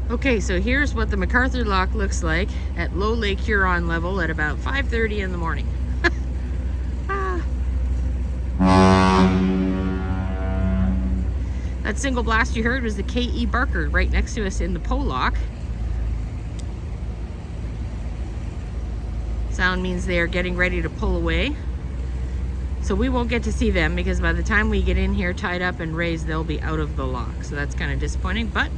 Okay, so here's what the MacArthur Lock looks like at low Lake Huron level at about 5:30 in the morning. Ah. That single blast you heard was the K.E. Barker right next to us in the Poe Lock. Sound means they are getting ready to pull away. So we won't get to see them because by the time we get in here tied up and raised, they'll be out of the lock. So that's kind of disappointing, but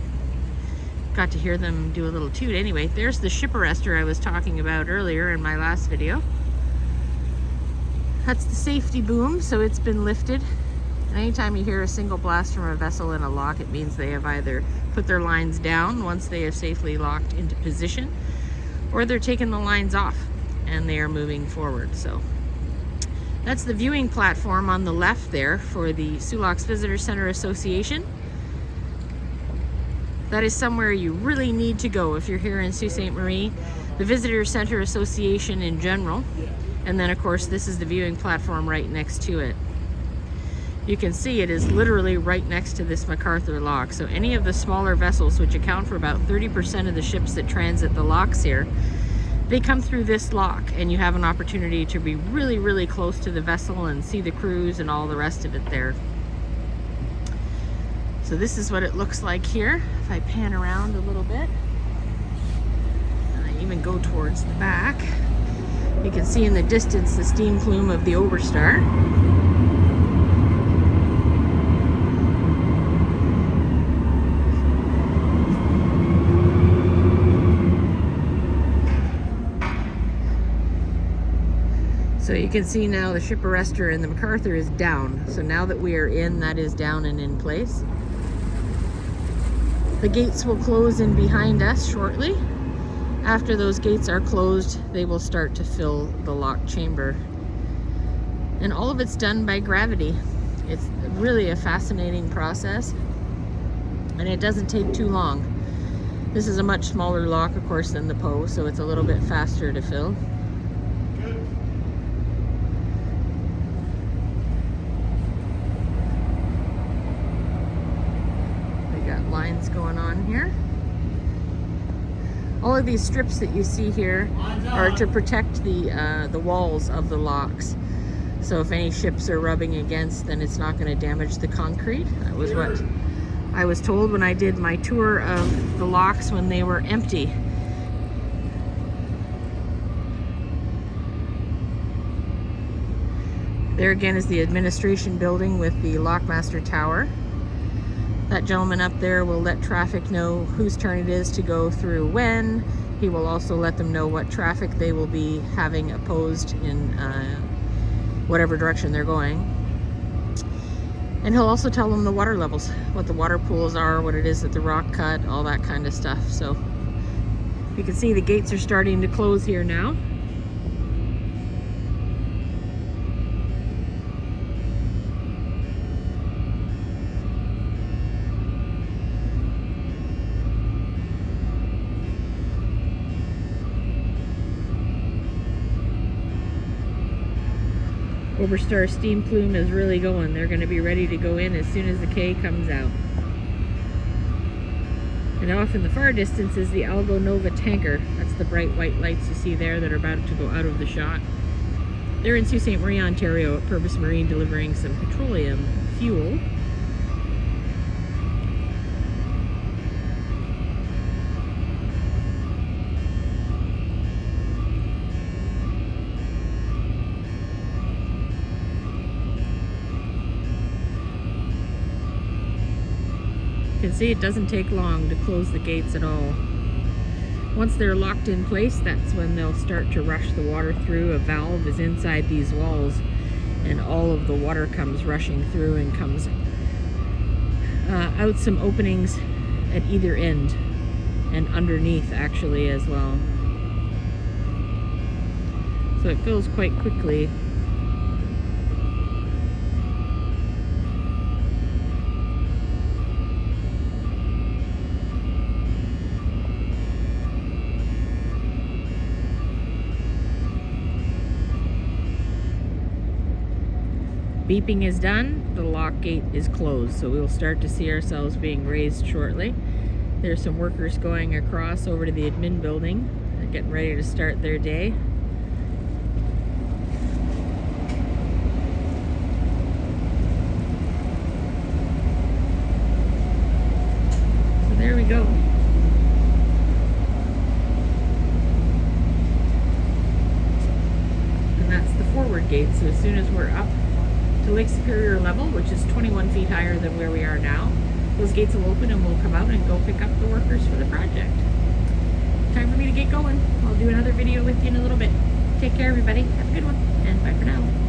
got to hear them do a little toot anyway. There's the ship arrestor I was talking about earlier in my last video. That's the safety boom, so it's been lifted. And anytime you hear a single blast from a vessel in a lock, it means they have either put their lines down once they have safely locked into position, or they're taking the lines off and they are moving forward. So that's the viewing platform on the left there for the Soo Locks Visitor Center Association. That is somewhere you really need to go if you're here in Sault Ste. Marie, the Visitor Center Association in general, and then of course this is the viewing platform right next to it. You can see it is literally right next to this MacArthur Lock, so any of the smaller vessels, which account for about 30% of the ships that transit the locks here, they come through this lock, and you have an opportunity to be really, really close to the vessel and see the crews and all the rest of it there. So this is what it looks like here. If I pan around a little bit, and I even go towards the back, you can see in the distance the steam plume of the Overstar. So you can see now the ship arrestor and the MacArthur is down. So now that we are in, that is down and in place. The gates will close in behind us shortly. After those gates are closed, they will start to fill the lock chamber. And all of it's done by gravity. It's really a fascinating process, and it doesn't take too long. This is a much smaller lock, of course, than the Poe, so it's a little bit faster to fill. Lines going on here. All of these strips that you see here are to protect the walls of the locks. So if any ships are rubbing against, then it's not going to damage the concrete. That was what I was told when I did my tour of the locks when they were empty. There again is the administration building with the Lockmaster Tower. That gentleman up there will let traffic know whose turn it is to go through when. He will also let them know what traffic they will be having opposed in whatever direction they're going. And he'll also tell them the water levels, what the water pools are, what it is that the rock cut, all that kind of stuff. So you can see the gates are starting to close here now. Overstar steam plume is really going. They're going to be ready to go in as soon as the K comes out. And off in the far distance is the Algo Nova tanker. That's the bright white lights you see there that are about to go out of the shot. They're in Sault Ste. Marie, Ontario at Purvis Marine delivering some petroleum fuel. You can see it doesn't take long to close the gates at all. Once they're locked in place, that's when they'll start to rush the water through. A valve is inside these walls, and all of the water comes rushing through and comes out some openings at either end and underneath actually as well. So it fills quite quickly. Beeping is done, the lock gate is closed, so we will start to see ourselves being raised shortly. There's some workers going across over to the admin building. They're getting ready to start their day. So there we go. And that's the forward gate. So as soon as we're up to Lake Superior level, which is 21 feet higher than where we are now, those gates will open and we'll come out and go pick up the workers for the project. Time for me to get going. I'll do another video with you in a little bit. Take care, everybody. Have a good one, and bye for now.